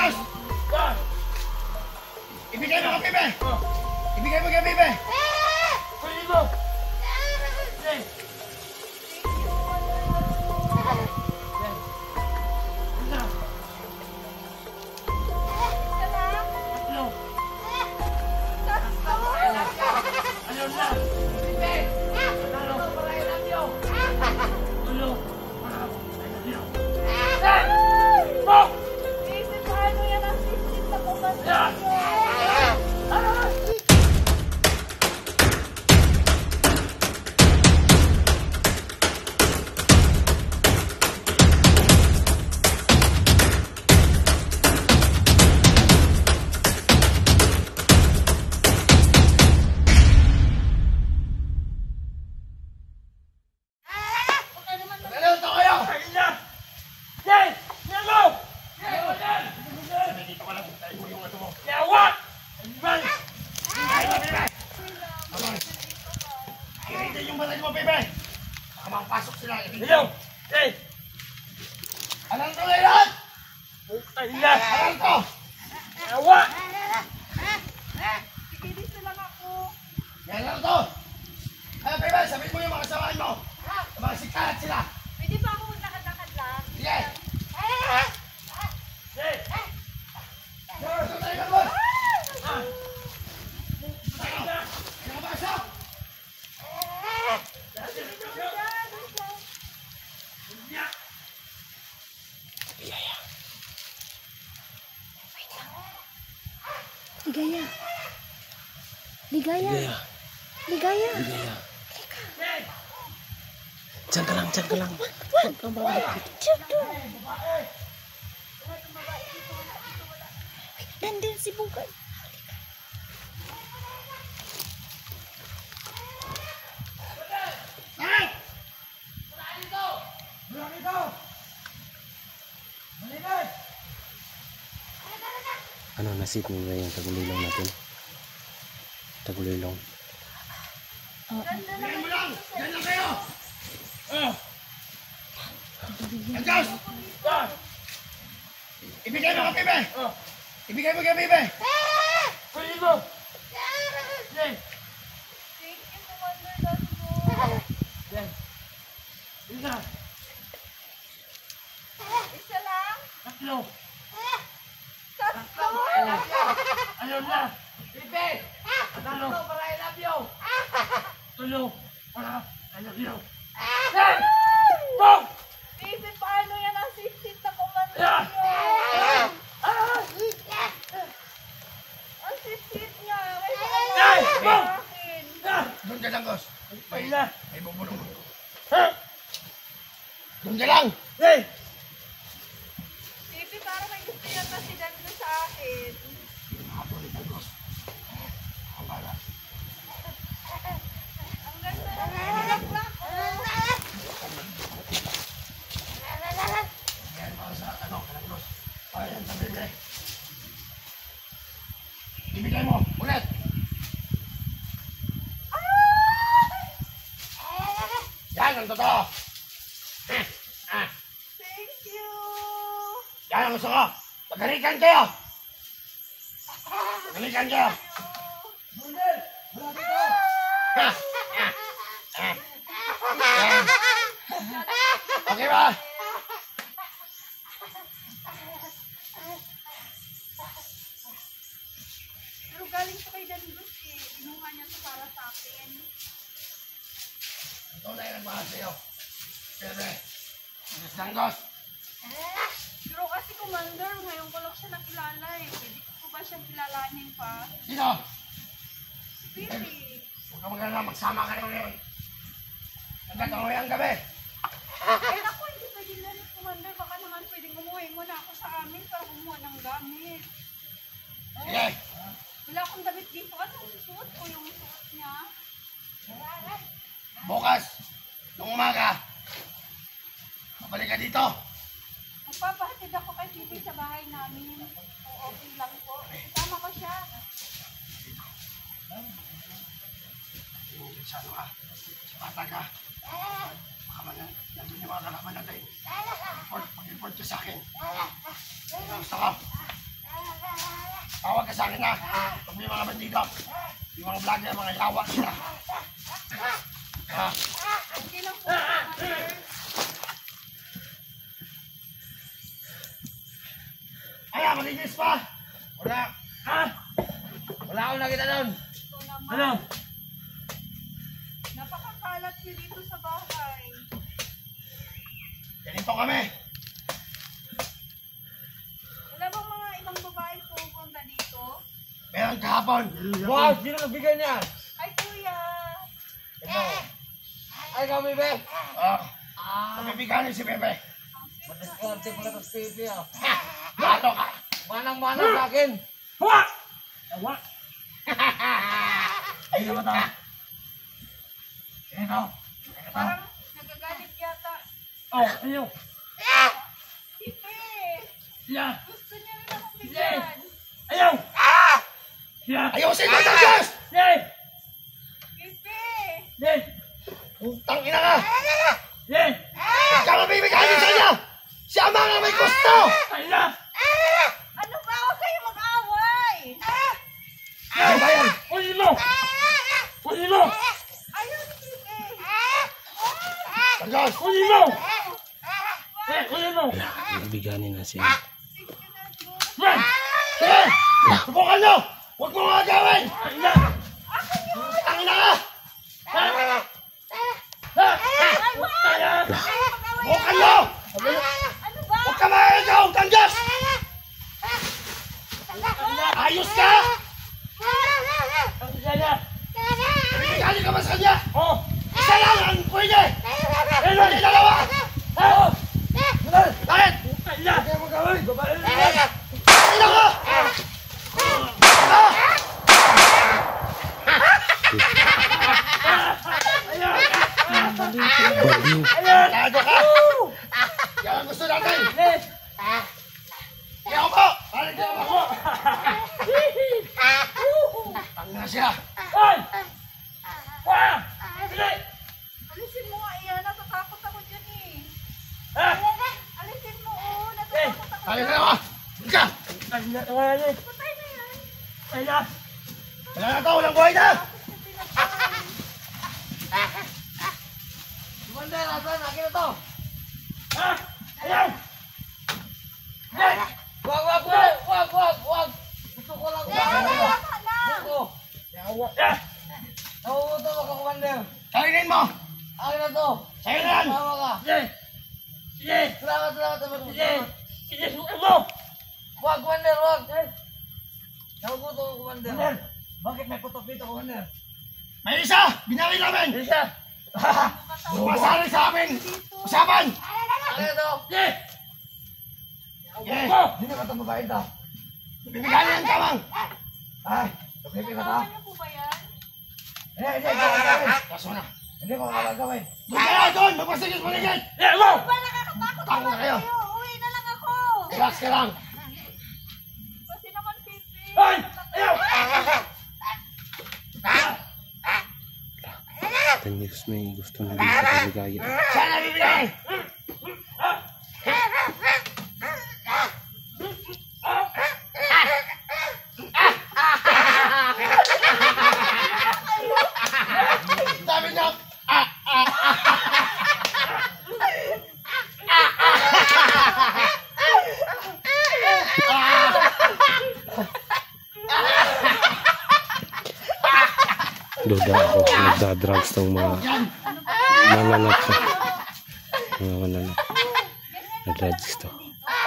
Diyos! Ibigay mo ka, Bebe! Ibigay mo ka, Bebe! Pwede mo! Pasok sila. Hello! Hey! Alam ko na yan! Bukay na! Alam ko! Yawa! Ikilis na lang ako. Yan lang to! Ano, Bebe, sabihin mo yung mga samahan mo. Mga sikalat sila. Pwede ba ako maglakad-lakad lang? Sige! Hey! Ito tayo ka, boss! Nakapasok! Ligaya. Ligaya. Ligaya. Ligaya. Diyan ka lang, diyan ka lang. Huwag kang malapit. Nandun si Bugay. Ano nasip mo ba yung tagulilong natin? Tagulilong. Bigyan mo lang! Yan lang kayo! Diyos! Ibigay mo ka, Bebe! Ibigay mo ka, Bebe! Pwede mo! Hey! Thank you, Commander Dasmo. Yan! Isa! Isa lang? Tatlo! Tatlo! Ayaw na! Bebe! Tatlo! Para I love you! Tulo! Para I love you! Hey! Bong! Baby, paano yan ang sit-sit na Commander Yeah! niyo? Ah! Ang sit-sit niya. May Hey! paalam Bong! sa akin. Ah! Doon ka lang, Gos. Pwede na! May bubulong. Ha? Doon ka lang! Hey! Baby, parang may gusto yata si Dando sa akin. Nakatuloy ka, Gos. Ang bala. Ang ganda ng bulaklak. Yan mga sa ano, Gos. Ayan, sa Bebe. Ibigay mo, ulit! Yan ang totoo! Thank you. Yan ang gusto ko! Pagalikan kayo! Pagalikan kayo! Ha! Yan. Okay ba? Pero galing to kay Dandos eh. Inuha niya to para sa akin. Ito na yung nagmahal sa'yo. Bebe, Diyos ng Diyos. Pero kasi Commander, ngayon ko lang siya nakilala eh. Pwede ko ba siyang kilalanin pa? Sino? Pwede. Huwag ka magana, magsama ka rin ngayon. Hanggang ang gabi. Eh ako, hindi pwede na rin Commander. Baka naman pwedeng umuwi mo na ako sa amin para kumuha ng gamit. Sige. Wala akong damit dito. Anong suot ko yung suot niya? Bukas, nung umaga, mabalik ka dito. Magpapahatid ako kay Bibi sa bahay namin. O okay lang po. Isama ko siya. Sa ano ka? Sa bata ka? Baka man nandun yung mga kalaban natin. Mag-report ka sa akin. Ang gusto ko. Ayan na. Pag may mga bandido. Yung mga vlogger, mga yawa sila. Okay lang po, Commander. Ayan, malinis pa. Wala. Ha? Wala akong nakita doon. Ito naman. Ano? Napakakalat niyo dito sa bahay. Ganito kami. Wala bang mga ibang babae pupunta dito? Meron kahapon. Wow, sino nagbigay niya? Ay, kuya! Ito. Ay, kami, be. Pagbibiganin si Pepe. Matiskarte pala ito si Pipi, ah. Bato ka. Manang-manang sa akin. Huwa! Huwa! Ayun mo to. Ito. Parang nagagalit yata. Oh, ayaw. Pipe! Siya. Gusto niya rin akong bigyan. Ayaw. Siya. Ayusin mo, Tanggos! Siya. Pipe! Siya. Utang ina ka! Siya. Ikaw ang bibiganin sa niya! Siya ang mga may gusto! Ayaw. Ano ba? Huwag kayo mag-away! Ano ba yan? Kunin mo. Kunin mo. Ayaw ni Pipe! Tanggos! Kunin mo. Kunin mo. Ibiganin na siya. Sige na, Diyos. Man. Sige! Subukan nyo! Huwag mo nga gawin! Ayaw. Ang ina ka! Ayaw. Subukan nyo! Ano ba? Huwag ka makagaw! Tanggos! Ayos ka! Ang saya. Bibiganin ka ba sa kanya? Oh. Isa lang ang pwede! Hindi dalawa! Oh. Bakit? Ayaw. Kaya mo gawin. Babae. Ina ka! Baliw. Tago ka! Yan ang gusto natin! Kaya ako po! Parang kaya ako! Ang na siya! Hoy! Wah! Sige! Alisin mo nga iyan. Natatakot ako dyan eh. Ha? Alisin mo, oh. Natatakot ako Kaya dyan. na ako! Ika! Patay Patay na yan. na! Wala na to! Walang buhay na! Commander, asan? Akin na to! Ha? Ayaw! Wag! Gusto ko lang Tama na. Gusto! Nauuto ako, Commander! Kainin mo! Akin na to! Sa'yo na yan! Tama ka! Sige! Salamat! Sige! Sige! Sukan mo! Wag, Commander! Wag! Nauuto ako, Commander! Bakit may putok dito, Commander? May isa! Binaril namin! Isa! Sumasali sa amin! Usapan! Akin na to! Sige! Eh! Hindi na ka itong babae ito! Bibiganin ang tamang! Ay! Tupipi ka to! Kasama niyo po ba yan? Hindi ko gagawin! Kaso na! Hindi ko gagawin! Doon kayo! Doon! Magpasigis maligid! Mo! Ba, nakakatakot Tango naman kayo. kayo. Uwi na lang ako. Relax ka lang! Kasi naman, Pipe. Hoy! Ayaw! Tanggos may gusto na din sa kaligaya. Siya na bibigay! Sabi niya! Duda ako. Nagda-drugs tong mga mananap. Mga mananap. Nag-drugs to.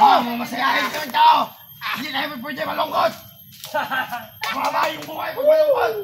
Oh, mamasayahin ka ng tao! Hindi tayo pwede malungkot! Mababa yung buhay pag malungkot!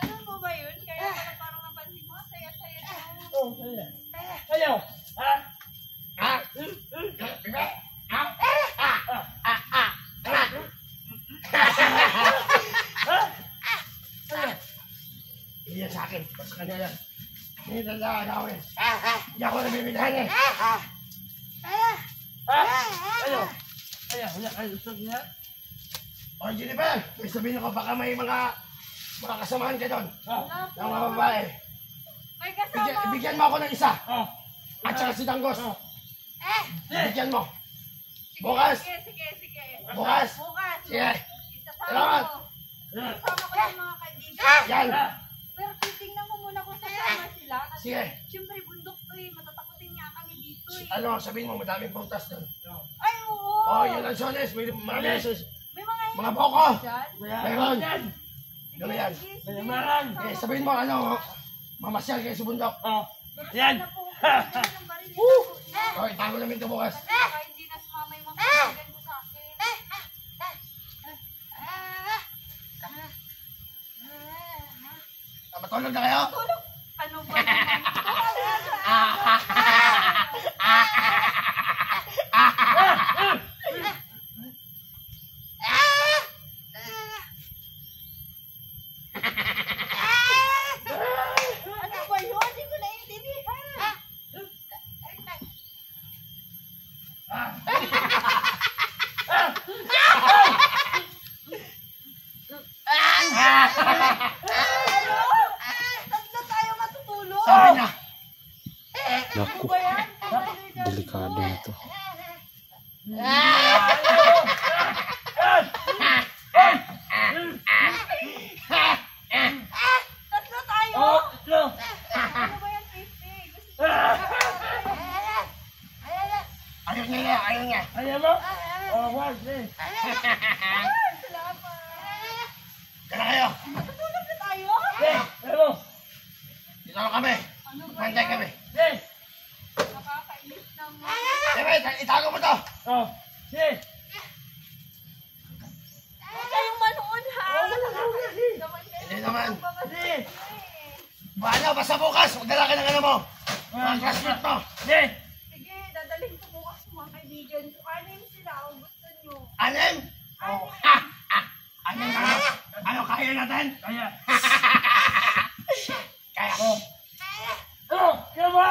Ganun po ba yun? Kaya pala parang napansin mo, saya-saya niyo. Ayaw! Ha? Ha? Ha? Hindi yan sa akin. Basta kanya yan. Hindi tanda gawin. Hindi ako nabibigyan eh. Ha? Ayaw! Ayaw! Gusto niya? O Jennifer, may sabihin ko baka may mga kasamahan ka doon. Ha? Wala po. Ng mga babae. May kasama. Bigyan mo ako ng isa. Ha? At saka si Danggos. Eh, Bigyan mo. Bukas. sige. Bukas. Bukas. Sige. Isasama Salamat. Kasama ko yung mga kaibigan. Yan. Pero titingnan mo muna kung sasama sila. Kasi Sige. siyempre bundok to eh. Matatakotin nga kami dito eh. Ano, sabihin mo, madaming prutas doon. Ay, oo. Oh, yung lansones, may mga May mga boko. dyan. Meron. Ano yan? Mayaman. Eh, sabihin mo, ano, mamasyal kayo sa bundok. Yan. Oh, itago namin ito bukas. Baka hindi na sumama yung mga kaibigan mo sa akin. Matulog na kayo? Tulog. Ano ba naman? Ano ba yun? Hindi ko naiintindihan. Ano? Tatlo tayo matutulog? Sabi niya. Ano ba yan? Delikado na to. Tatlo tayo? Tatlo. Ano ba yan, Pipi? Gusto Ayaw niya, ayaw niya. Ayaw mo? Oh, wag. Salamat. Kaya kayo. Matutulog na tayo? Ayaw. Dito lang kami. Ano ba Mantay yan? kami. Nakakainis naman. Ebe, itago mo to. Oh. Sige. Huwag kayong manood ha. Hindi naman. Sige. Bahala, basta bukas. Magdala ka ng ano mo. Mga classmate mo. Sige. Sige, dadalhin ko bukas sa mga kaibigan ko. Anim sila kung gusto nyo. Anim? Anim ano? Ano, kaya natin? Kaya. Kaya. Oh, kaya mo?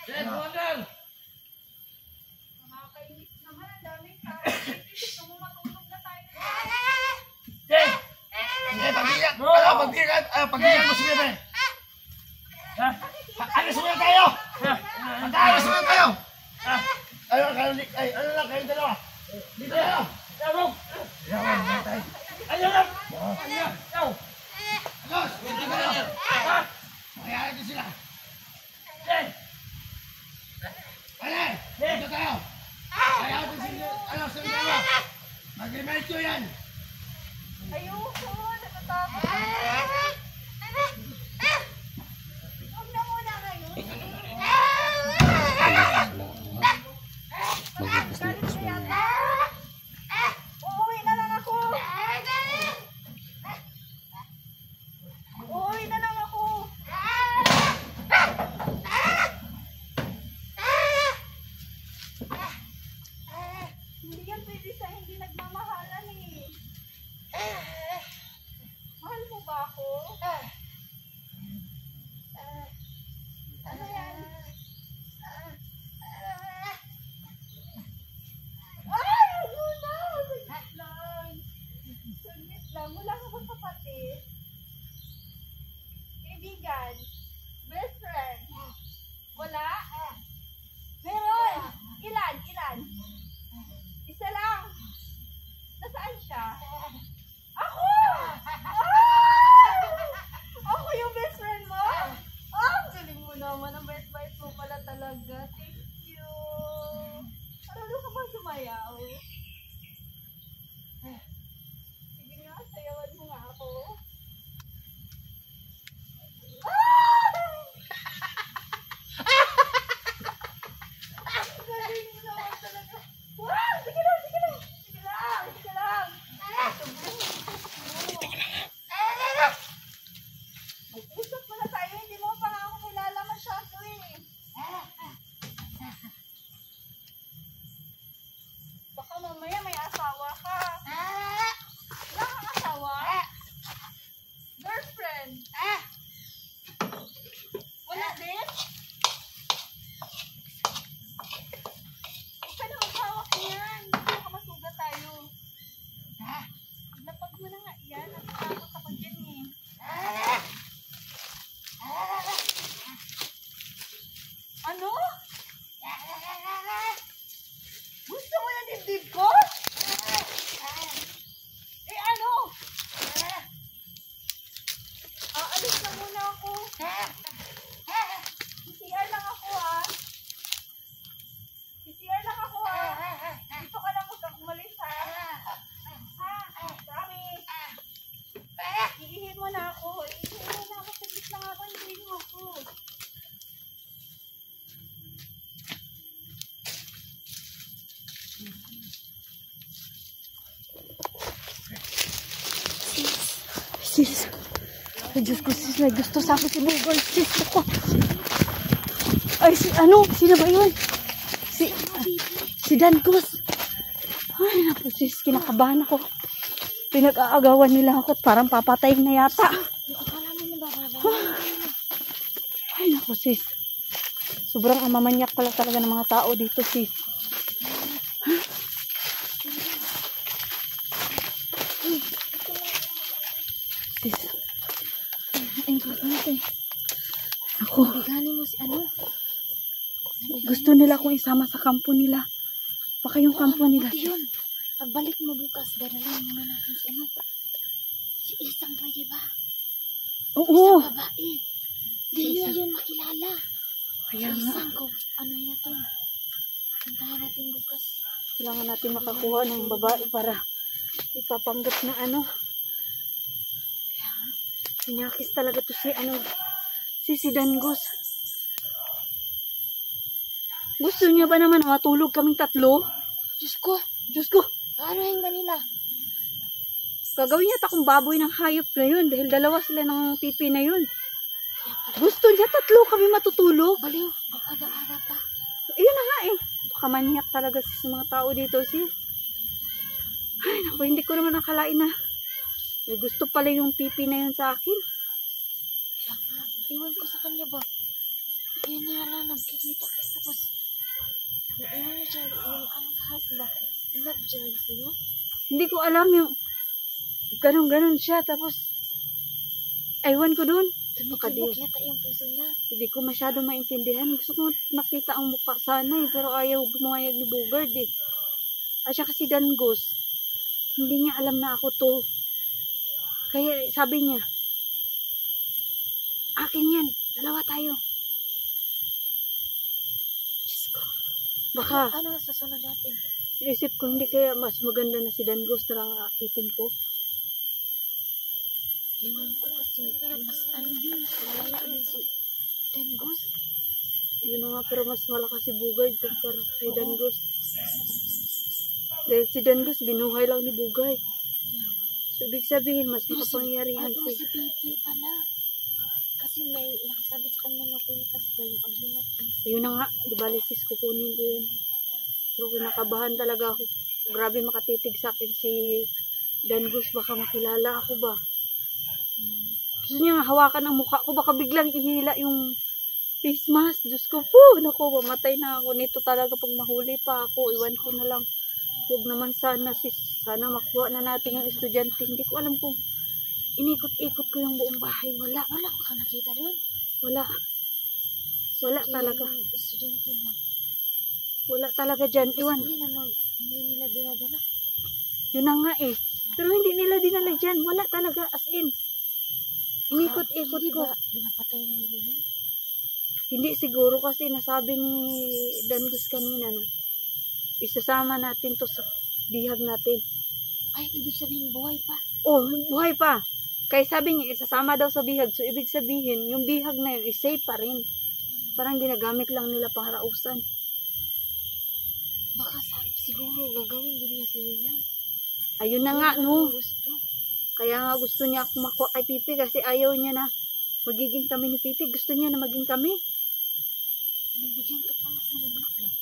Yes, Wonder. Nakakainis naman. Ang daming tao. Gusto mo matulog na tayo. Sige. Hindi, pagbigyan. Ano, pagbigyan. Pagbigyan mo si Bebe. Ha? Alis mo na tayo. Ha? Alis mo na tayo. Ha? Ano lang, kayong dalawa. Dito tayo. Ayaw mo? Yaman, mantay. Ayaw lang. Ayaw. Agos, dito tayo. Ha? Kaya ito sila. Sige. Ano, dito tayo. Kaya ito sila. Ano, sa dalawa. Mag-remerito yan. Ayoko. Natatakot. Huwag na muna kayo. Magbukas-bukas mo na. Uuwi na lang ako. Uuwi na lang ako. Hindi yan pwede sa hindi nagmamahalan eh. Mahal mo ba ako? Ano yan? Ay! Ano na? Saglit lang. Saglit lang. Wala ka bang kapatid? Kaibigan? Best friend? Wala? Meron! Ilan? Ilan? Isa lang. Nasaan siya? Ako! Ako yung best friend mo? Ang galing mo naman. Ang best friend mo pala talaga. Thank you. Marunong ka ba sumayaw? Sige nga, sayawan mo nga ako. Ang galing mo naman talaga. Wow! Sige lang, sige lang. Sige lang, sige lang. sis. Ay, Diyos ko, sis. May gusto sa akin si Bugol, sis. Ako. Ay, sino ba yun? Si Dancos. Ay, naku, sis. Kinakabahan ako. Pinag-aagawan nila ako at parang papatayin na yata. Ay, naku, sis. Sobrang amamanyak pala talaga ng mga tao dito, sis. Sis. Importante. Ako. Bigani mo si ano? Gusto nila akong isama sa kampo nila. Baka yung kampo nila. Yun. Pagbalik mo bukas, daralan muna natin si ano? Si isang pwede ba? Oo. Isang babae. Di niya yun makilala. Kaya Si nga. isang ko, anuhin natin. Puntahan natin bukas. Kailangan natin makakuha ng babae para ipapanggap na ano. Sinakis talaga to si Dangos. Gusto niya ba naman matulog kaming tatlo? Diyos ko, Diyos ko, anuhin kanila. gagawin niya akong baboy ng hayop na yun dahil dalawa sila ng pipi na yun. Gusto niya tatlo kami matutulog. Baliw, ang aga-aga pa. Ayun na nga eh. Kamanyak talaga sa mga tao dito sis. Ay naku, hindi ko naman nakalain na may gusto pala yung pipi na yun sa akin. Iwan ko sa kanya ba? Yun na lang, nagkikita kayo. Tapos, ano na siya, yung ang kahit ba? Love siya sa'yo? Hindi ko alam yung ganon siya. Tapos, aywan ko dun. Tumikibok yata yung puso niya. Hindi ko masyado maintindihan. Gusto ko makita ang mukha sana eh. Pero ayaw bumayag ni Bugard eh. At siya kasi Dangos. Hindi niya alam na ako to. Kaya sabi niya, akin yan. Dalawa tayo. Diyos ko. Baka, Ano ang susunod natin? isip ko hindi kaya mas maganda na si Dangos na lang akitin ko. Iwan ko kasi mas ano yun, malala yun si Dangos. Yun na nga, pero mas malakas si Bugard kumpara kay Dangos. Dahil si Dangos, binuhay lang ni Bugard. So, ibig sabihin, mas makapangyarihan Ano si... si Pipi pala? Kasi may nakasabi sa kanya na kwintas daw yung aghinat niya. Ayun na nga, di ba Alexis, kukunin ko yun. Pero kinakabahan talaga ako. Grabe makatitig sa akin si Dangos. Baka makilala ako ba? Gusto niya nga hawakan ang mukha ko. Baka biglang ihila yung face mask. Diyos ko po, naku, mamatay na ako nito talaga pag mahuli pa ako. Iwan ko na lang. Huwag naman sana sana makuha na natin yung estudyante. Hindi ko alam kung inikot-ikot ko yung buong bahay. Wala. Wala ko ka nakita doon? Wala. Wala Kaya talaga. yung estudyante mo. Wala talaga dyan. Iwan. Hindi nila dinadala. Yun na nga eh. Pero hindi nila dinala dyan. Wala talaga. As in. Inikot-ikot Hindi ko. ba pinapatay na nila yun? Hindi siguro kasi nasabi ni Dangos kanina na isasama natin to sa bihag natin. Ay, ibig sabihin buhay pa. Oh, buhay pa. Kaya sabi niya, isasama daw sa bihag. So, ibig sabihin, yung bihag na yun, is safe pa rin. Parang ginagamit lang nila pangrausan. Baka siguro gagawin din niya sa'yo yan. Ayun na nga, no. Gusto. Kaya nga gusto niya ako makuha kay Pipi kasi ayaw niya na magiging kami ni Pipi. Gusto niya na maging kami. Binibigyan ka pa ng bulaklak.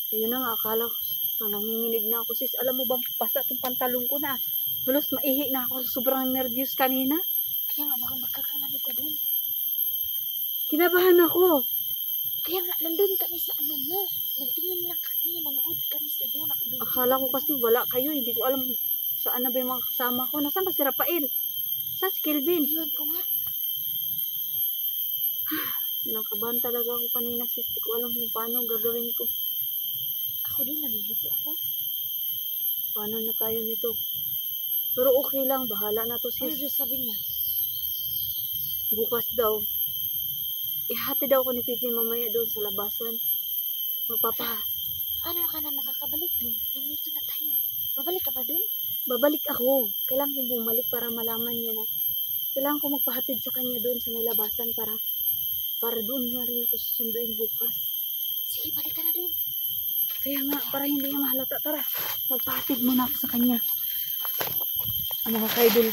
Ayun na nga, akala ko, nanginginig na ako. Sis, alam mo bang basta itong pantalong ko na. Halos maihi na ako. Sobrang nervyos kanina. Kaya nga, baka magkakamali ka doon. Kinabahan ako. Kaya nga, nandun kami sa ano mo. Nagtingin lang kami, nanood kami sa iyo, nakabigay. Akala ko kasi wala kayo. Hindi ko alam saan na ba yung mga kasama ko. Nasaan ba si Rafael? Saan si Kelvin? Iwan ko nga. Kinakabahan talaga ako kanina, sis. Di ko alam kung paano gagawin ko. Ako din, nalilito ako. Paano na tayo nito? Pero okay lang. Bahala na to, Ano sis. yung sabi niya? Bukas daw. Ihati daw ko ni Pipi mamaya doon sa labasan. Magpapa. Paano ka na makakabalik doon? Nandito na tayo. Babalik ka pa doon? Babalik ako. Kailangan kong bumalik para malaman niya na. Kailangan ko magpahatid sa kanya doon sa may labasan para doon niya rin ako susunduin bukas. Sige, balik ka na doon. Kaya nga, para hindi niya mahalata. Tara, magpahatid muna ako sa kanya. Mga kaidol,